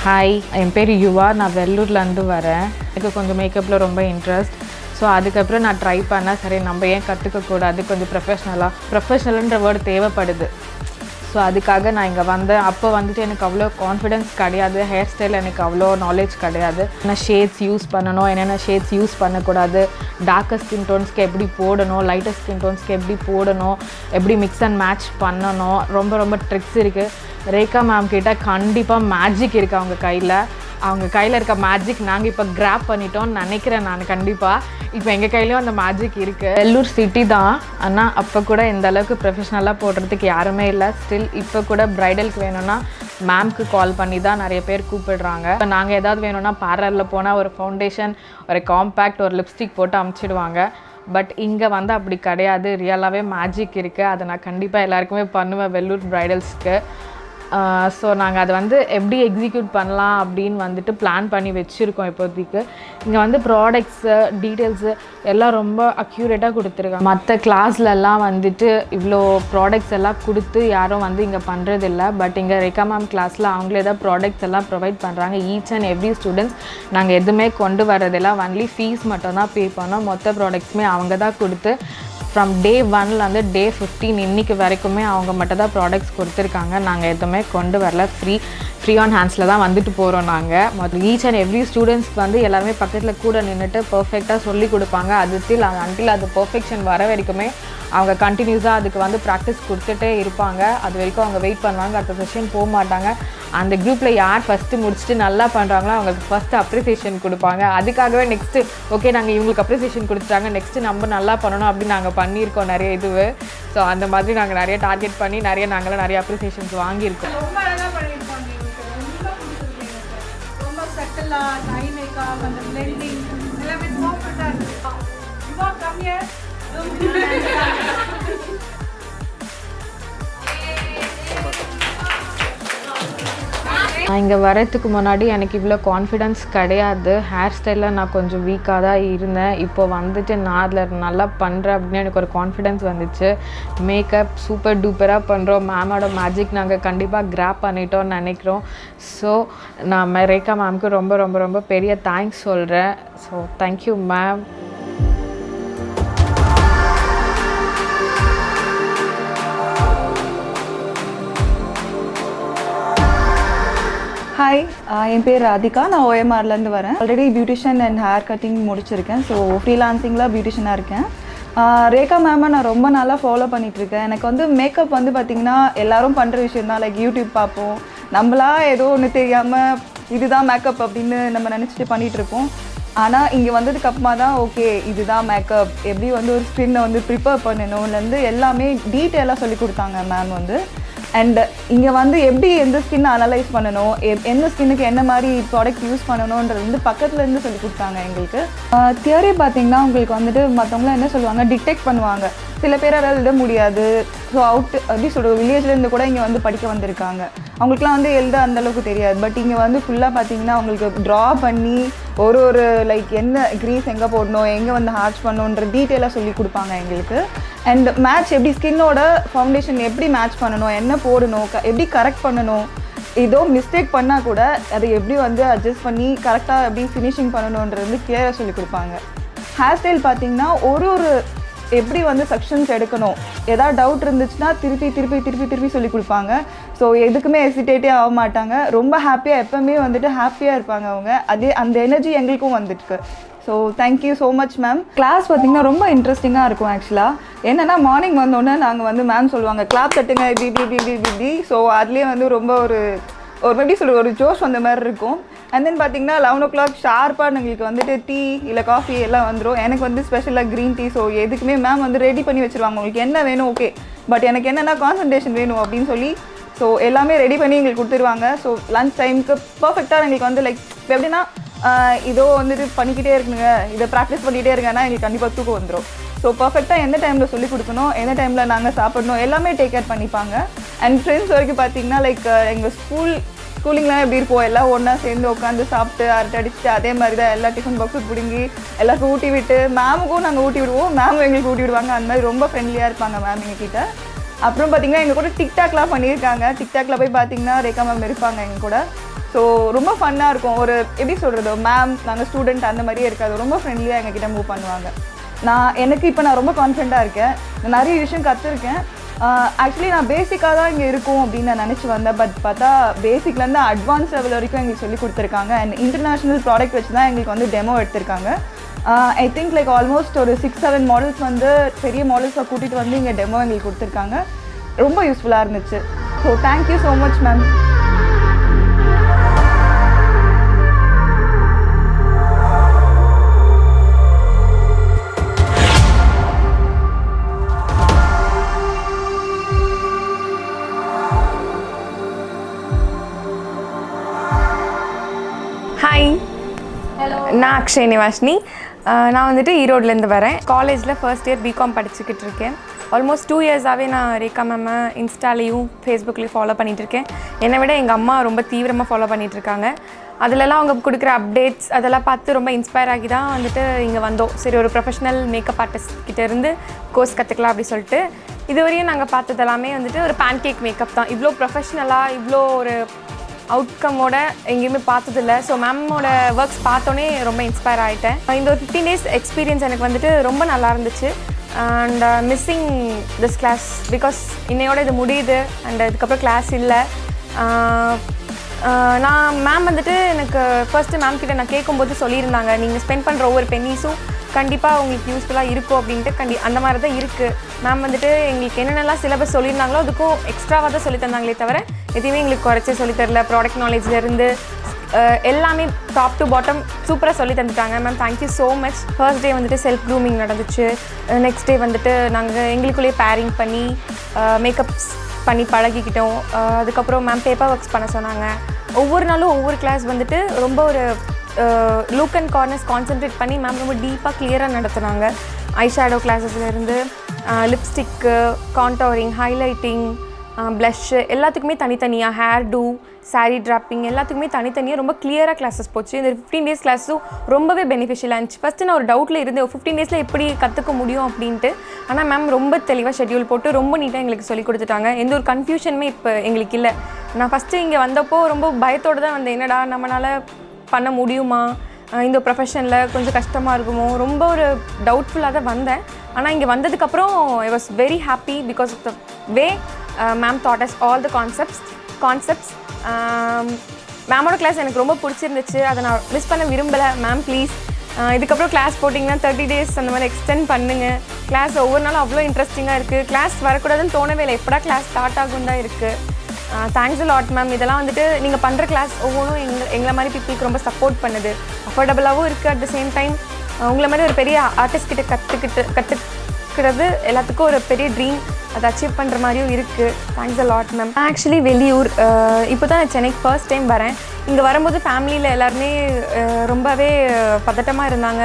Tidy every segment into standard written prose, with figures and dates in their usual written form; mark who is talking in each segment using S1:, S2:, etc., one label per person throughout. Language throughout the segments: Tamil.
S1: ஹாய், என் பேர் யுவா. நான் வெள்ளூர்லேருந்து வரேன். எனக்கு கொஞ்சம் மேக்கப்பில் ரொம்ப இன்ட்ரெஸ்ட். ஸோ அதுக்கப்புறம் நான் ட்ரை பண்ணேன். சரி, நம்ம ஏன் கற்றுக்கக்கூடாது, கொஞ்சம் ப்ரொஃபஷ்னலுன்ற வேர்டு தேவைப்படுது. ஸோ அதுக்காக நான் இங்கே வந்தேன். அப்போ வந்துட்டு எனக்கு அவ்வளோ கான்ஃபிடென்ஸ் கிடையாது. ஹேர் ஸ்டைல் எனக்கு அவ்வளோ நாலேஜ் கிடையாது. என்ன ஷேட்ஸ் யூஸ் பண்ணணும், என்னென்ன ஷேட்ஸ் யூஸ் பண்ணக்கூடாது, டார்க்கர் ஸ்கின் டோன்ஸ்க்கு எப்படி போடணும், லைட்டர் ஸ்கின் டோன்ஸ்க்கு எப்படி போடணும், எப்படி மிக்ஸ் அண்ட் மேட்ச் பண்ணணும், ரொம்ப ட்ரிக்ஸ் இருக்குது. ரேகா மேம் கிட்ட கண்டிப்பாக மேஜிக் இருக்குது. அவங்க கையில் இருக்க மேஜிக் நாங்கள் இப்போ கிராப் பண்ணிட்டோம்னு நினைக்கிறேன். நான் கண்டிப்பாக இப்போ எங்கள் கையிலையும் அந்த மேஜிக் இருக்குது. வெள்ளூர் சிட்டி தான், ஆனால் அப்போ கூட இந்த அளவுக்கு ப்ரொஃபஷ்னலாக போடுறதுக்கு யாருமே இல்லை. ஸ்டில் இப்போ கூட ப்ரைடலுக்கு வேணும்னா மேம்க்கு கால் பண்ணி தான் நிறைய பேர் கூப்பிடுறாங்க. இப்போ நாங்கள் ஏதாவது வேணும்னா பார்லரில் போனால் ஒரு ஃபவுண்டேஷன், ஒரு காம்பேக்ட், ஒரு லிப்ஸ்டிக் போட்டு அமுச்சிடுவாங்க. பட் இங்கே வந்து அப்படி கிடையாது. ரியலாகவே மேஜிக் இருக்குது. அதை நான் கண்டிப்பாக எல்லாருக்குமே பண்ணுவேன் வெள்ளூர் ப்ரைடல்ஸ்க்கு. ஸோ நாங்கள் அதை வந்து எப்படி எக்ஸிக்யூட் பண்ணலாம் அப்படின்னு வந்துட்டு பிளான் பண்ணி வச்சுருக்கோம். இப்போதைக்கு இங்கே வந்து ப்ராடக்ட்ஸு டீட்டெயில்ஸு எல்லாம் ரொம்ப அக்யூரேட்டாக கொடுத்துருக்காங்க. மற்ற கிளாஸ்லலாம் வந்துட்டு இவ்வளோ ப்ராடக்ட்ஸ் எல்லாம் கொடுத்து யாரும் வந்து இங்கே பண்ணுறதில்ல. பட் இங்கே ரெகா மேம் கிளாஸில் அவங்களே தான் ப்ராடக்ட்ஸ் எல்லாம் ப்ரொவைட் பண்ணுறாங்க. ஈச் அண்ட் எவ்ரி ஸ்டூடெண்ட்ஸ் நாங்கள் எதுவுமே கொண்டு வரதெல்லாம் ஒன்லி ஃபீஸ் மட்டும் தான் பே பண்ணோம். மொத்த ப்ராடக்ட்ஸுமே அவங்க தான் கொடுத்து ஃப்ரம் டே 1லேருந்து டே 15 இன்றைக்கி வரைக்குமே அவங்க மட்டும் தான் ப்ராடக்ட்ஸ் கொடுத்துருக்காங்க. நாங்கள் எதுவுமே கொண்டு வரல. ஃப்ரீ ஆன் ஹேண்ட்ஸில் தான் வந்துட்டு போகிறோம். நாங்கள் முதல்ல ஈச் அண்ட் எவ்ரி ஸ்டூடெண்ட்ஸ்க்கு வந்து எல்லாருமே பக்கத்தில் கூட நின்றுட்டு பர்ஃபெக்டாக சொல்லி கொடுப்பாங்க. அன்டில் அது பர்ஃபெக்ஷன் வர வரைக்குமே அவங்க கண்டினியூஸாக அதுக்கு வந்து ப்ராக்டிஸ் கொடுத்துட்டே இருப்பாங்க. அது வரைக்கும் அவங்க வெயிட் பண்ணுவாங்க. அடுத்த செஷன் போக மாட்டாங்க. அந்த குரூப்பில் யார் ஃபஸ்ட்டு முடிச்சுட்டு நல்லா பண்ணுறாங்களோ அவங்களுக்கு ஃபஸ்ட்டு அப்ரிசியேஷன் கொடுப்பாங்க. அதுக்காகவே நெக்ஸ்ட்டு ஓகே நாங்கள் இவங்களுக்கு அப்ரிசியேஷன் கொடுத்துட்டாங்க, நெக்ஸ்ட்டு நம்ம நல்லா பண்ணணும் அப்படின்னு நாங்கள் பண்ணியிருக்கோம் நிறைய இதுவு. ஸோ அந்த மாதிரி நாங்கள் நிறைய டார்கெட் பண்ணி நாங்களும் நிறைய அப்ரிசியேஷன்ஸ் வாங்கியிருக்கோம். நான் இங்கே வரதுக்கு முன்னாடி எனக்கு இவ்வளோ கான்ஃபிடென்ஸ் கிடையாது. ஹேர் ஸ்டைலில் நான் கொஞ்சம் வீக்காக தான் இருந்தேன். இப்போ வந்துட்டு நான் அதில் நல்லா பண்ணுறேன் அப்படின்னு எனக்கு ஒரு கான்ஃபிடென்ஸ் வந்துச்சு. மேக்கப் சூப்பர் டூப்பராக பண்ணுறோம். மேமோட மேஜிக் நாங்கள் கண்டிப்பாக கிராப் பண்ணிட்டோம்னு நினைக்கிறோம். ஸோ நான் ரேகா மேம்க்கு ரொம்ப பெரிய தேங்க்ஸ் சொல்கிறேன். So thank you ma'am.
S2: ஹாய், என் பேர் ராதிகா. நான் ஓஎம்ஆர்லேருந்து வரேன். Already beautician and hair cutting முடிச்சிருக்கேன். ஸோ ஃப்ரீலான்சிங்கில் பியூட்டிஷியனாக இருக்கேன். ரேகா மேமை நான் ரொம்ப நாளாக ஃபாலோ பண்ணிகிட்ருக்கேன். எனக்கு வந்து மேக்கப் வந்து பார்த்திங்கன்னா எல்லோரும் பண்ணுற விஷயம் தான். லைக் யூடியூப் பார்ப்போம், நம்மளா ஏதோ ஒன்று தெரியாமல் இதுதான் மேக்கப் அப்படின்னு நம்ம நினச்சிட்டு பண்ணிகிட்ருப்போம். ஆனால் இங்கே வந்ததுக்கு அப்புறமா தான் ஓகே இதுதான் மேக்கப், எப்படி வந்து ஒரு ஸ்கின்னை வந்து ப்ரிப்பேர் பண்ணணும்லேருந்து எல்லாமே டீட்டெயிலாக சொல்லி கொடுத்தாங்க மேம் வந்து. அண்ட் இங்கே வந்து எப்படி எந்த ஸ்கின்னை அனலைஸ் பண்ணணும், எந்த ஸ்கின்னுக்கு என்ன மாதிரி ப்ராடக்ட் யூஸ் பண்ணணுன்றது வந்து பக்கத்துலேருந்து சொல்லி கொடுத்தாங்க எங்களுக்கு. தியரி பார்த்திங்கன்னா உங்களுக்கு வந்துட்டு மற்றவங்களாம் என்ன சொல்லுவாங்க, டிடெக்ட் பண்ணுவாங்க. சில பேரால் எழுத முடியாது. ஸோ எப்படி சொல்கிறது, வில்லேஜ்லேருந்து கூட இங்கே வந்து படிக்க வந்திருக்காங்க. அவங்களுக்குலாம் வந்து எழுத அந்தளவுக்கு தெரியாது. பட் இங்கே வந்து ஃபுல்லாக பார்த்திங்கன்னா அவங்களுக்கு ட்ரா பண்ணி ஒரு லைக் என்ன க்ரீஸ் எங்கே போடணும், எங்கே வந்து ஹார்ச் பண்ணணுன்ற டீட்டெயிலாக சொல்லி கொடுப்பாங்க எங்களுக்கு. அண்ட் மேட்ச் எப்படி ஸ்கின்னோட ஃபவுண்டேஷன் எப்படி மேட்ச் பண்ணணும், என்ன போடணும், எப்படி கரெக்ட் பண்ணணும், ஏதோ மிஸ்டேக் பண்ணால் கூட அதை எப்படி வந்து அட்ஜஸ்ட் பண்ணி கரெக்டாக எப்படி ஃபினிஷிங் பண்ணணுன்றது வந்து கிளியராக சொல்லி கொடுப்பாங்க. ஹேர் ஸ்டைல் பார்த்திங்கன்னா ஒரு எப்படி வந்து செக்ஷன்ஸ் எடுக்கணும், ஏதாவது டவுட் இருந்துச்சுன்னா திருப்பி சொல்லி கொடுப்பாங்க. ஸோ எதுக்குமே ஹெசிடேட்டே ஆக மாட்டாங்க. ரொம்ப ஹாப்பியாக எப்போவுமே வந்துட்டு ஹாப்பியாக இருப்பாங்க அவங்க. அந்த எனர்ஜி எங்களுக்கும் வந்துருக்கு. So thank you so much ma'am. Class பார்த்திங்கன்னா ரொம்ப இன்ட்ரெஸ்டிங்காக இருக்கும். ஆக்சுவலாக என்னென்னா மார்னிங் வந்தோடனே நாங்கள் வந்து மேம் சொல்லுவாங்க கிளாப் தட்டுங்க இப்படி. ஸோ அதுலேயே வந்து ரொம்ப ஒரு எப்படி சொல்கிற ஒரு ஜோஷ் வந்த மாதிரி இருக்கும். அண்ட் தென் பார்த்திங்கன்னா 11 o'clock ஷார்ப்பாக எங்களுக்கு வந்துட்டு டீ இல்லை காஃபி எல்லாம் வந்துடும். எனக்கு வந்து ஸ்பெஷலாக க்ரீன் டீ. ஸோ எதுக்குமே மேம் வந்து ரெடி பண்ணி வச்சுருவாங்க. உங்களுக்கு என்ன வேணும் ஓகே, பட் எனக்கு என்னென்னா கான்சன்ட்ரேஷன் வேணும் அப்படின்னு சொல்லி ஸோ எல்லாமே ரெடி பண்ணி எங்களுக்கு கொடுத்துருவாங்க. ஸோ லன்ச் டைமுக்கு பர்ஃபெக்டாக எங்களுக்கு வந்து லைக் இப்போ எப்படின்னா இதோ வந்துட்டு பண்ணிக்கிட்டே இருக்குங்க, இதை ப்ராக்டிஸ் பண்ணிகிட்டே இருங்கன்னா எங்களுக்கு கண்டிப்பாக தூக்கம் வந்துடும். ஸோ பர்ஃபெக்டாக எந்த டைமில் சொல்லிக் கொடுக்கணும், எந்த டைமில் நாங்கள் சாப்பிடணும் எல்லாமே டேக் கேர் பண்ணிப்பாங்க. அண்ட் ஃப்ரெண்ட்ஸ் வரைக்கும் பார்த்திங்கன்னா லைக் எங்கள் ஸ்கூலிங்லாம் எப்படி இருப்போம், எல்லாம் ஒன்றா சேர்ந்து உட்காந்து சாப்பிட்டு அரட்டை அடிச்சுட்டு அதே மாதிரி தான் எல்லா டிஃபன் பாக்ஸும் பிடுங்கி எல்லாருக்கும் ஊட்டி விட்டு மேமுக்கும் நாங்கள் ஊட்டி விடுவோம், மேமும் எங்களுக்கு ஊட்டி விடுவாங்க. அந்த மாதிரி ரொம்ப ஃப்ரெண்ட்லியாக இருப்பாங்க மேம் எங்ககிட்ட. அப்புறம் பார்த்திங்கன்னா எங்கள் கூட டிக்டாக்லாம் பண்ணியிருக்காங்க. டிக்டாக்ல போய் பார்த்திங்கன்னா ரேகா மேம் இருப்பாங்க எங்கள் கூட. ஸோ ரொம்ப ஃபன்னாக இருக்கும். ஒரு எப்படி சொல்கிறது, மேம் நாங்கள் ஸ்டூடெண்ட் அந்த மாதிரியே இருக்காது, ரொம்ப ஃப்ரெண்ட்லியாக எங்ககிட்ட மூவ் பண்ணுவாங்க. எனக்கு இப்போ நான் ரொம்ப கான்ஃபிடென்ட்டாக இருக்கேன். நான் நிறைய விஷயம் கற்றுருக்கேன். ஆக்சுவலி நான் பேசிக்காக தான் இங்கே இருக்கும் அப்படின்னு நான் நினச்சி வந்தேன். பட் பார்த்தா பேசிக்லேருந்து அட்வான்ஸ் லெவல் வரைக்கும் எங்களுக்கு சொல்லி கொடுத்துருக்காங்க. அண்ட் இன்டர்நேஷ்னல் ப்ராடக்ட் வச்சு தான் எங்களுக்கு வந்து டெமோ எடுத்திருக்காங்க. ஐ திங்க் லைக் ஆல்மோஸ்ட் ஒரு 6-7 மாடல்ஸ் வந்து பெரிய மாடல்ஸை கூட்டிகிட்டு வந்து இங்கே டெமோ எங்களுக்கு கொடுத்துருக்காங்க. ரொம்ப யூஸ்ஃபுல்லாக இருந்துச்சு. So thank you so much ma'am.
S3: Hi, நான் அக்ஷய் நிவாஷினி. நான் வந்துட்டு ஈரோட்லேருந்து வரேன். காலேஜில் ஃபர்ஸ்ட் இயர் பிகாம் படிச்சுக்கிட்டு இருக்கேன். ஆல்மோஸ்ட் 2 இயர்ஸாகவே நான் ரேகா மேமை இன்ஸ்டாலேயும் ஃபேஸ்புக்லேயும் ஃபாலோ பண்ணிகிட்ருக்கேன். என்னை விட எங்கள் அம்மா ரொம்ப தீவிரமாக ஃபாலோ பண்ணிகிட்ருக்காங்க. அதிலலாம் அவங்க கொடுக்குற அப்டேட்ஸ் அதெல்லாம் பார்த்து ரொம்ப இன்ஸ்பயர் ஆகி தான் வந்துட்டு இங்கே வந்தோம். சரி, ஒரு ப்ரொஃபஷனல் மேக்கப் ஆர்டிஸ்ட் கிட்டேருந்து கோர்ஸ் கற்றுக்கலாம் அப்படி சொல்லிட்டு. இதுவரையும் நாங்கள் பார்த்தது எல்லாமே வந்துட்டு ஒரு பேன்கேக் மேக்கப் தான். இவ்வளோ ப்ரொஃபஷ்னலாக இவ்வளோ ஒரு அவுட்கமோட எங்கேயுமே பார்த்ததில்ல. ஸோ மேமோட ஒர்க்ஸ் பார்த்தோன்னே ரொம்ப இன்ஸ்பயர் ஆகிட்டேன். இந்த ஒரு 15 days எக்ஸ்பீரியன்ஸ் எனக்கு வந்துட்டு ரொம்ப நல்லா இருந்துச்சு. And missing this class because இன்னையோட இது முடியுது அண்ட் இதுக்கப்புறம் கிளாஸ் இல்லை. நான் மேம் வந்துட்டு எனக்கு ஃபர்ஸ்ட்டு மேம் கிட்ட நான் கேட்கும்போது சொல்லியிருந்தாங்க, நீங்கள் ஸ்பெண்ட் பண்ணுற ஒவ்வொரு பென்னிஸும் கண்டிப்பாக உங்களுக்கு யூஸ்ஃபுல்லாக இருக்கும் அப்படின்ட்டு. அந்த மாதிரி தான் இருக்குது. மேம் வந்துட்டு எங்களுக்கு என்னென்னலாம் சிலபஸ் சொல்லியிருந்தாங்களோ அதுக்கும் எக்ஸ்ட்ராவாக தான் சொல்லி தந்தாங்களே தவிர எதுவுமே எங்களுக்கு குறைச்சி சொல்லித்தரல. ப்ராடக்ட் நாலேஜ்லேருந்து எல்லாமே டாப் டு பாட்டம் சூப்பராக சொல்லி தந்துட்டாங்க. Ma'am thank you so much. First day வந்துட்டு செல்ஃப் க்ரூமிங் நடந்துச்சு. நெக்ஸ்ட் டே வந்துட்டு நாங்கள் எங்களுக்குள்ளேயே பேரிங் பண்ணி மேக்கப்ஸ் பண்ணி பழகிக்கிட்டோம். அதுக்கப்புறம் மேம் பேப்பர் ஒர்க்ஸ் பண்ண சொன்னாங்க. ஒவ்வொரு நாளும் ஒவ்வொரு கிளாஸ் வந்துட்டு ரொம்ப ஒரு லுக் அண்ட் கார்னர்ஸ் கான்சென்ட்ரேட் பண்ணி மேம் ரொம்ப டீப்பாக கிளியராக நடத்துனாங்க. ஐ ஷேடோ கிளாஸஸ்லேருந்து லிப்ஸ்டிக்கு, கான்டோரிங், ஹைலைட்டிங், ப்ளஷ்ஷு எல்லாத்துக்குமே தனித்தனியாக, ஹேர் டூ, சாரீ ட்ராப்பிங் எல்லாத்துக்குமே தனித்தனியாக ரொம்ப கிளியராக கிளாஸஸ் போச்சு. இந்த 15 days கிளாஸும் ரொம்பவே பெனிஃபிஷியலாக இருந்துச்சு. ஃபஸ்ட்டு நான் ஒரு டவுட்டில் இருந்தேன், 15 days எப்படி கற்றுக்க முடியும் அப்படின்ட்டு. ஆனால் மேம் ரொம்ப தெளிவாக ஷெட்யூல் போட்டு ரொம்ப நீட்டாக எங்களுக்கு சொல்லி கொடுத்துட்டாங்க. எந்த ஒரு கன்ஃபியூஷனுமே இப்போ எங்களுக்கு இல்லை. நான் ஃபஸ்ட்டு இங்கே வந்தப்போ ரொம்ப பயத்தோடு தான் வந்தேன். என்னடா நம்மளால் பண்ண முடியுமா, இந்த ப்ரொஃபஷனில் கொஞ்சம் கஷ்டமாக இருக்குமோ, ரொம்ப ஒரு டவுட்ஃபுல்லாக தான் வந்தேன். ஆனால் இங்கே வந்ததுக்கப்புறம் I was very happy because of the way ma'am taught us all the concepts. மேமோட கிளாஸ் எனக்கு ரொம்ப பிடிச்சிருந்துச்சு. அதை நான் மிஸ் பண்ண விரும்பலை. மேம் ப்ளீஸ் இதுக்கப்புறம் கிளாஸ் போட்டிங்கன்னா 30 days அந்த மாதிரி எக்ஸ்டெண்ட் பண்ணுங்கள். கிளாஸ் ஒவ்வொரு நாளும் அவ்வளோ இன்ட்ரெஸ்டிங்காக இருக்குது. கிளாஸ் வரக்கூடாதுன்னு தோணவே இல்லை. எப்படா கிளாஸ் ஸ்டார்ட் ஆகும் தான் இருக்குது. Thanks a lot ma'am. இதெல்லாம் வந்துட்டு நீங்கள் பண்ணுற கிளாஸ் ஒவ்வொன்றும் எங்களை மாதிரி பீப்புளுக்கு ரொம்ப சப்போர்ட் பண்ணுது. அஃபோர்டபுளாகவும் இருக்குது. அட் த சேம் டைம் உங்களை மாதிரி ஒரு பெரிய ஆர்டிஸ்ட் கிட்ட கற்றுக்கிறது எல்லாத்துக்கும் ஒரு பெரிய ட்ரீம். அதை அச்சீவ் பண்ணுற மாதிரியும் இருக்குது. Thanks a lot ma'am. Actually வெளியூர் இப்போ தான் நான் சென்னைக்கு ஃபர்ஸ்ட் டைம் வரேன். இங்கே வரும்போது ஃபேமிலியில் எல்லாருமே ரொம்பவே பதட்டமாக இருந்தாங்க.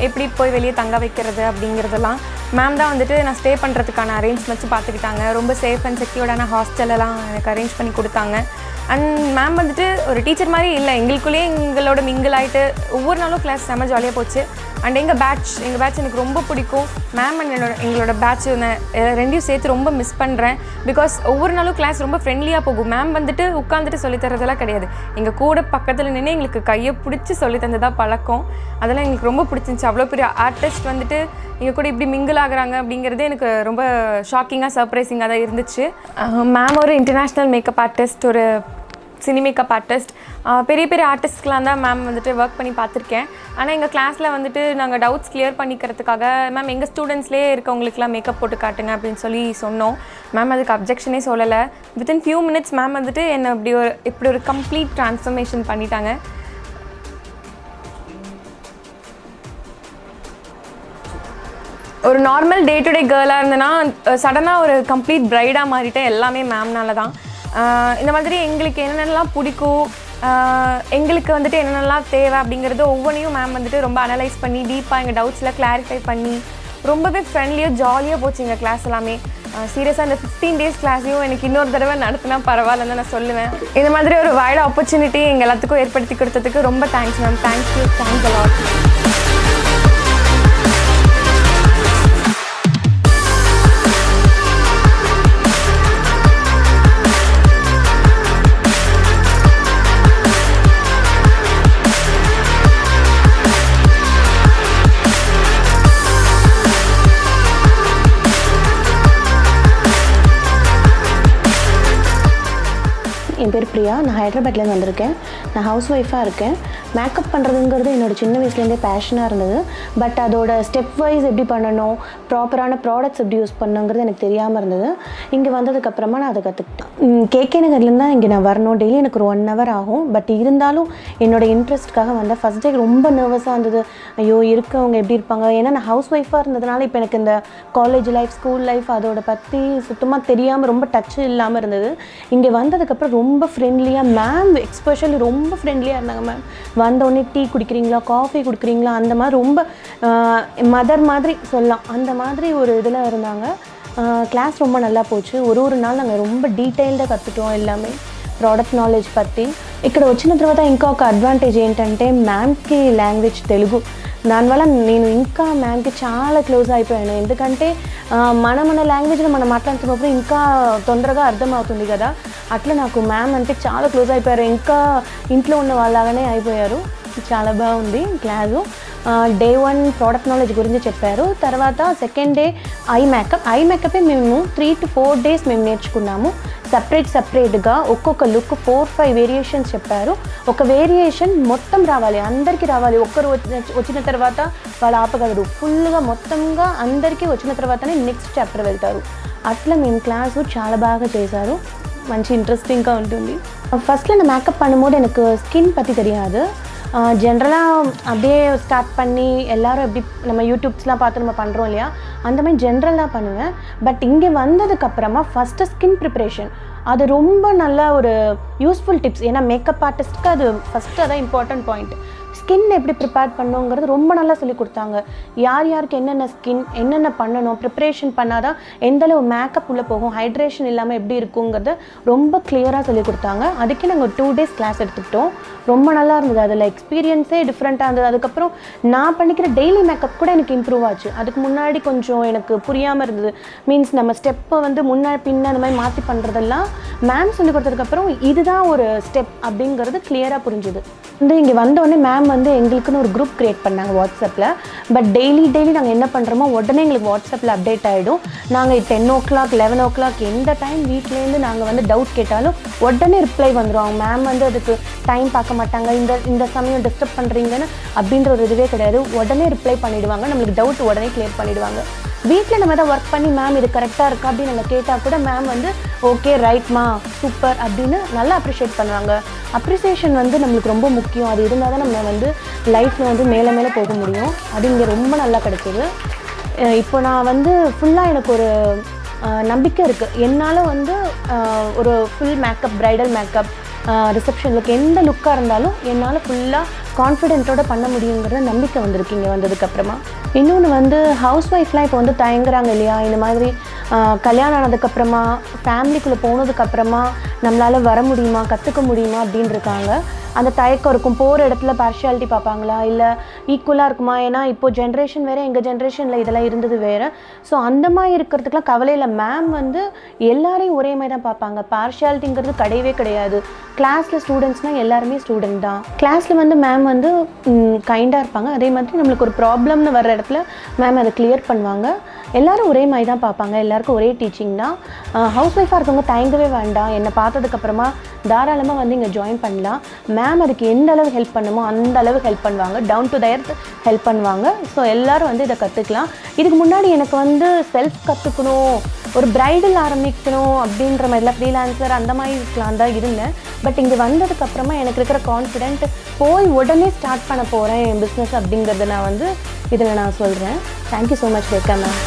S3: எப்படி போய் வெளியே தங்க வைக்கிறது அப்படிங்கிறதெல்லாம் மேம் தான் வந்துட்டு நான் ஸ்டே பண்ணுறதுக்கான அரேஞ்ச்மெண்ட்ஸும் பார்த்துக்கிட்டாங்க. ரொம்ப சேஃப் அண்ட் செக்யூர்டான ஹாஸ்டலெல்லாம் எனக்கு அரேஞ்ச் பண்ணி கொடுத்தாங்க. அண்ட் மேம் வந்துட்டு ஒரு டீச்சர் மாதிரி இல்லை, எங்களுக்குள்ளேயே எங்களோட மிங்கிள் ஆகிட்டு ஒவ்வொரு நாளும் கிளாஸ் செம்ம ஜாலியாக போச்சு. அண்ட் எங்கள் பேட்ச் எனக்கு ரொம்ப பிடிக்கும். மேம் அண்ட் எங்களோட பேட்ச் ரெண்டையும் சேர்த்து ரொம்ப மிஸ் பண்ணுறேன். பிகாஸ் ஒவ்வொரு நாளும் கிளாஸ் ரொம்ப ஃப்ரெண்ட்லியாக போகும். மேம் வந்துட்டு உட்காந்துட்டு சொல்லித்தரதெல்லாம் கிடையாது. எங்கள் கூட பக்கத்தில் நின்று எங்களுக்கு கையை பிடிச்சி சொல்லி தந்ததாக பழக்கம். அதெல்லாம் எங்களுக்கு ரொம்ப பிடிச்சிருந்துச்சி. அவ்வளோ பெரிய ஆர்டிஸ்ட் வந்துட்டு எங்கள் கூட இப்படி மிங்கிள் ஆகுறாங்க அப்படிங்கிறது எனக்கு ரொம்ப ஷாக்கிங்காக சர்ப்ரைசிங்காக தான் இருந்துச்சு. மேம் ஒரு இன்டர்நேஷ்னல் மேக்கப் ஆர்டிஸ்ட், ஒரு சினி மேக்கப் ஆர்டிஸ்ட், பெரிய பெரிய ஆர்டிஸ்ட்கெலாம் தான் மேம் வந்துட்டு ஒர்க் பண்ணி பார்த்துருக்கேன். ஆனால் எங்கள் கிளாஸில் வந்துட்டு நாங்கள் டவுட்ஸ் கிளியர் பண்ணிக்கிறதுக்காக மேம் எங்கள் ஸ்டூடெண்ட்ஸ்லேயே இருக்கவங்களுக்குலாம் மேக்கப் போட்டு காட்டுங்க அப்படின்னு சொல்லி சொன்னோம். மேம் அதுக்கு அப்ஜெக்ஷனே சொல்லலை. வித்தின் ஃபியூ மினிட்ஸ் மேம் வந்துட்டு என்னை இப்படி ஒரு கம்ப்ளீட் ட்ரான்ஸ்ஃபர்மேஷன் பண்ணிட்டாங்க. ஒரு நார்மல் டே டு டே கேர்ளாக இருந்தேன்னா சடனாக ஒரு கம்ப்ளீட் ப்ரைடாக மாறிட்டேன். எல்லாமே மேம்னால தான். இந்த மாதிரி எங்களுக்கு என்னென்னலாம் பிடிக்கும், எங்களுக்கு வந்துட்டு என்னென்னலாம் தேவை அப்படிங்கிறது ஒவ்வொன்றையும் மேம் வந்துட்டு ரொம்ப அனலைஸ் பண்ணி டீப்பாக எங்கள் டவுட்ஸில் கிளாரிஃபை பண்ணி ரொம்பவே ஃப்ரெண்ட்லியாக ஜாலியாக போச்சு எங்கள் கிளாஸ் எல்லாமே. சீரியஸாக இந்த 15 days கிளாஸையும் எனக்கு இன்னொரு தடவை நடத்தினா பரவாயில்லன்னு நான் சொல்லுவேன். இந்த மாதிரி ஒரு வைட் ஆப்பர்ச்சுனிட்டி எங்கள் எல்லாத்துக்கும் ஏற்படுத்தி கொடுத்ததுக்கு ரொம்ப thanks ma'am. Thank you. Thanks a lot.
S4: என் பேர் பிரியா. நான் ஹைதராபாத்லேருந்து வந்திருக்கேன். நான் ஹவுஸ் ஒய்ஃபாக இருக்கேன். மேக்கப் பண்ணுறதுங்கிறது என்னோடய சின்ன வயசுலேருந்தே பேஷனாக இருந்தது. பட் அதோட ஸ்டெப் வைஸ் எப்படி பண்ணணும், ப்ராப்பரான ப்ராடக்ட்ஸ் எப்படி யூஸ் பண்ணணுங்கிறது எனக்கு தெரியாமல் இருந்தது. இங்கே வந்ததுக்கப்புறமா நான் அதை கற்றுக்கிட்டேன். கேகே நகர்லேருந்து தான் இங்கே நான் வரணும். டெய்லி எனக்கு ஒரு 1 hour ஆகும். பட் இருந்தாலும் என்னோடய இன்ட்ரெஸ்ட்காக வந்தேன். ஃபஸ்ட் டே ரொம்ப நர்வஸாக இருந்தது. ஐயோ இருக்கவங்க எப்படி இருப்பாங்க, ஏன்னா நான் ஹவுஸ் ஒய்ஃபாக இருந்ததுனால இப்போ எனக்கு இந்த காலேஜ் லைஃப், ஸ்கூல் லைஃப் அதோட பற்றி சுத்தமாக தெரியாமல் ரொம்ப டச்சு இல்லாமல் இருந்தது. இங்கே வந்ததுக்கப்புறம் ரொம்ப ஃப்ரெண்ட்லியாக, மேம் எக்ஸ்பெஷலி ரொம்ப ஃப்ரெண்ட்லியாக இருந்தாங்க. மேம் வந்தோடனே டீ குடிக்கிறீங்களா, காஃபி குடிக்கிறீங்களா, அந்த மாதிரி ரொம்ப மதர் மாதிரி சொல்லலாம். அந்த மாதிரி ஒரு இதில் இருந்தாங்க. கிளாஸ் ரொம்ப நல்லா போச்சு. ஒரு நாள் నాங்கள் ரொம்ப డీటెయిల్గా కట్టుటోం எல்லாமே ప్రోడక్ట్ నాలెడ్జ్ పట్టి. ఇక్కడ వచ్చిన తర్వాత ఇంకొక అడ్వాంటేజ్ ఏంటంటే మ్యామ్కి లాంగ్వేజ్ తెలుగు. దానివల్ల నేను ఇంకా మ్యామ్కి చాలా క్లోజ్ అయిపోయాను. ఎందుకంటే మన లాంగ్వేజ్లో మనం మాట్లాడుతున్నప్పుడు ఇంకా తొందరగా అర్థమవుతుంది కదా. అట్లా నాకు మ్యామ్ అంటే చాలా క్లోజ్ అయిపోయారు. ఇంకా ఇంట్లో ఉన్న వాళ్ళలాగానే అయిపోయారు. చాలా బాగుంది క్లాసు. డే 1 ప్రోడక్ట్ నాలెడ్జ్ గురించి చెప్పారు. తర్వాత సెకండ్ డే ఐ మేకప్ మేము 3 to 4 days మేము నేర్చుకున్నాము. సపరేట్గా ఒక్కొక్క లుక్ 4-5 వేరియేషన్స్ చెప్పారు. ఒక వేరియేషన్ మొత్తం రావాలి, అందరికీ రావాలి. ఒక్కరు వచ్చిన తర్వాత వాళ్ళు ఆపగలరు. ఫుల్గా మొత్తంగా అందరికీ వచ్చిన తర్వాతనే నెక్స్ట్ చాప్టర్ వెళ్తారు. అట్లా మేము క్లాసు చాలా బాగా చేశారు. మంచి ఇంట్రెస్టింగ్గా ఉంటుంది. ஃபஸ்ட்டில் நான் மேக்கப் பண்ணும்போது எனக்கு ஸ்கின் பற்றி தெரியாது. ஜென்ரலாக அப்படியே ஸ்டார்ட் பண்ணி எல்லோரும் எப்படி நம்ம யூடியூப்ஸ்லாம் பார்த்து நம்ம பண்ணுறோம் இல்லையா, அந்த மாதிரி ஜென்ரலாக பண்ணுவேன். பட் இங்கே வந்ததுக்கப்புறமா ஃபஸ்ட்டு ஸ்கின் ப்ரிப்ரேஷன் அது ரொம்ப நல்ல ஒரு யூஸ்ஃபுல் டிப்ஸ். ஏன்னா மேக்கப் ஆர்டிஸ்ட்டுக்கு அது ஃபஸ்ட்டு அதான் இம்பார்ட்டன்ட் பாயிண்ட். ஸ்கின் எப்படி ப்ரிப்பேர் பண்ணுங்கிறது ரொம்ப நல்லா சொல்லி கொடுத்தாங்க. யாருக்கு என்னென்ன ஸ்கின் என்னென்ன பண்ணணும், ப்ரிப்ரேஷன் பண்ணால் தான் எந்தளவு மேக்கப் உள்ளே போகும், ஹைட்ரேஷன் இல்லாமல் எப்படி இருக்குங்கிறத ரொம்ப கிளியராக சொல்லி கொடுத்தாங்க. அதுக்கே நாங்கள் 2 days கிளாஸ் எடுத்துக்கிட்டோம். ரொம்ப நல்லா இருந்தது. அதில் எக்ஸ்பீரியன்ஸே டிஃப்ரெண்ட்டாக இருந்தது. அதுக்கப்புறம் நான் பண்ணிக்கிற டெய்லி மேக்கப் கூட எனக்கு இம்ப்ரூவ் ஆச்சு. அதுக்கு முன்னாடி கொஞ்சம் எனக்கு புரியாமல் இருந்தது. மீன்ஸ் நம்ம ஸ்டெப்பை வந்து முன்னாடி பின்ன அந்த மாதிரி மாற்றி பண்ணுறதெல்லாம் மேம் சொல்லி கொடுத்ததுக்கப்புறம் இதுதான் ஒரு ஸ்டெப் அப்படிங்கிறது கிளியராக புரிஞ்சுது. இங்கே வந்தோடனே மேம் வந்து எங்களுக்குன்னு ஒரு குரூப் க்ரியேட் பண்ணாங்க வாட்ஸ்அப்பில். பட் டெய்லி நாங்கள் என்ன பண்ணுறோமோ உடனே எங்களுக்கு வாட்ஸ்அப்பில் அப்டேட் ஆகிடும். நாங்கள் 10 o'clock 11 o'clock எந்த டைம் வீட்லேருந்து நாங்கள் வந்து டவுட் கேட்டாலும் உடனே ரிப்ளை வந்துடுவாங்க. மேம் வந்து அதுக்கு டைம் பார்க்க மாட்டாங்க, இந்த சமயம் டிஸ்டர்ப் பண்ணுறீங்கன்னு அப்படின்ற ஒரு இதுவே கிடையாது. உடனே ரிப்ளை பண்ணிவிடுவாங்க. நம்மளுக்கு டவுட் உடனே கிளியர் பண்ணிவிடுவாங்க. வீட்டில் நம்ம எதாவது ஒர்க் பண்ணி மேம் இது கரெக்டாக இருக்கா அப்படின்னு நம்ம கேட்டால் கூட மேம் வந்து ஓகே ரைட்மா சூப்பர் அப்படின்னு நல்லா அப்ரிஷியேட் பண்ணுவாங்க. அப்ரிசியேஷன் வந்து நம்மளுக்கு ரொம்ப முக்கியம். அது இருந்தால் தான் நம்ம வந்து லைஃப்பில் வந்து மேலே போக முடியும். அது இங்கே ரொம்ப நல்லா கிடைக்கிது. இப்போ நான் வந்து ஃபுல்லாக எனக்கு ஒரு நம்பிக்கை இருக்குது. என்னால் வந்து ஒரு full makeup, bridal makeup, reception look எந்த லுக்காக இருந்தாலும் என்னால் ஃபுல்லாக கான்ஃபிடென்ட்டோடு பண்ண முடியுங்கிற நம்பிக்கை வந்திருக்கு இங்கே வந்ததுக்கப்புறமா. இன்னொன்று வந்து ஹவுஸ் ஒய்ஃப்லாம் இப்போ வந்து தயங்குறாங்க இல்லையா, இந்த மாதிரி கல்யாணம் ஆனதுக்கப்புறமா ஃபேமிலிக்குள்ளே போனதுக்கப்புறமா நம்மளால் வர முடியுமா, கற்றுக்க முடியுமா அப்படின்னு இருக்காங்க. அந்த தயக்கம் இருக்கும். போகிற இடத்துல பார்ஷியாலிட்டி பார்ப்பாங்களா, இல்லை ஈக்குவலாக இருக்குமா? ஏன்னா இப்போது ஜென்ரேஷன் வேறு, எங்கள் ஜென்ரேஷனில் இதெல்லாம் இருந்தது வேறு. ஸோ அந்த மாதிரி இருக்கிறதுக்குலாம் கவலை இல்லை. மேம் வந்து எல்லாரையும் ஒரே மாதிரி தான் பார்ப்பாங்க. பார்ஷியாலிட்டிங்கிறது கிடையவே கிடையாது. கிளாஸில் ஸ்டூடெண்ட்ஸ்னால் எல்லாருமே ஸ்டூடெண்ட் தான். கிளாஸில் வந்து மேம் வந்து கைண்டாக இருப்பாங்க. அதே மாதிரி நம்மளுக்கு ஒரு ப்ராப்ளம்னு வர்ற இடத்துல மேம் அதை கிளியர் பண்ணுவாங்க. எல்லோரும் ஒரே மாதிரி தான் பார்ப்பாங்க. எல்லாருக்கும் ஒரே டீச்சிங் தான். ஹவுஸ் ஒய்ஃபாக இருக்கவங்க தயங்கவே வேண்டாம். என்னை பார்த்ததுக்கப்புறமா தாராளமாக வந்து இங்கே ஜாயின் பண்ணலாம். மேம் அதுக்கு எந்த அளவு ஹெல்ப் பண்ணுமோ அந்த அளவு ஹெல்ப் பண்ணுவாங்க. Down to the earth help பண்ணுவாங்க. ஸோ எல்லோரும் வந்து இதை கற்றுக்கலாம். இதுக்கு முன்னாடி எனக்கு வந்து செல்ஃப் கற்றுக்கணும், ஒரு ப்ரைடல் ஆரம்பிக்கணும் அப்படின்ற மாதிரிலாம் ஃப்ரீலான்சர் அந்த மாதிரி இருக்கலாம் தான் இருந்தேன். பட் இங்கே வந்ததுக்கப்புறமா எனக்கு இருக்கிற கான்ஃபிடென்ட் போய் உடனே ஸ்டார்ட் பண்ண போகிறேன் என் பிஸ்னஸ் அப்படிங்கிறத நான் வந்து இதில் நான் சொல்கிறேன். Thank you so much Rekha ma'am.